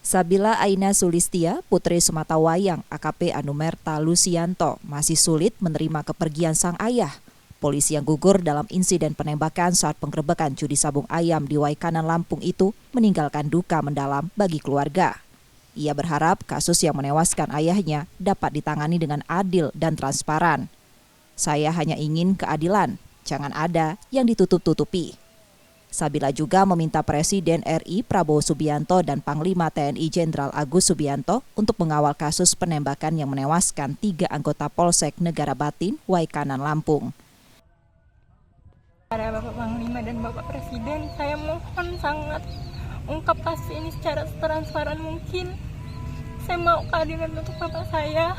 Sabila Aina Sulistia, putri Sematawayang AKP Anumerta Lusianto, masih sulit menerima kepergian sang ayah. Polisi yang gugur dalam insiden penembakan saat penggerebekan judi sabung ayam di Waikanan, Lampung itu meninggalkan duka mendalam bagi keluarga. Ia berharap kasus yang menewaskan ayahnya dapat ditangani dengan adil dan transparan. Saya hanya ingin keadilan, jangan ada yang ditutup-tutupi. Sabila juga meminta Presiden RI Prabowo Subianto dan Panglima TNI Jenderal Agus Subianto untuk mengawal kasus penembakan yang menewaskan 3 anggota Polsek Negara Batin, Waikanan, Lampung. Para Bapak Panglima dan Bapak Presiden, saya mohon sangat ungkap kasus ini secara transparan mungkin. Saya mau keadilan untuk bapak saya.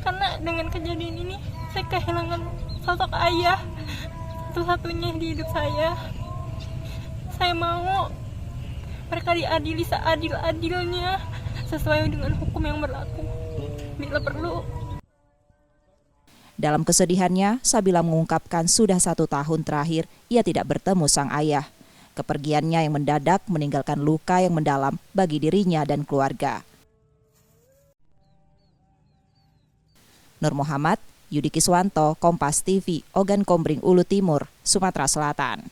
Karena dengan kejadian ini, saya kehilangan sosok ayah satu-satunya di hidup saya. Saya mau mereka diadili seadil-adilnya sesuai dengan hukum yang berlaku bila perlu. Dalam kesedihannya, Sabila mengungkapkan sudah 1 tahun terakhir ia tidak bertemu sang ayah. Kepergiannya yang mendadak meninggalkan luka yang mendalam bagi dirinya dan keluarga. Nur Muhammad, Yudi Kiswanto, Kompas TV, Ogan Kombring, Ulu Timur, Sumatera Selatan.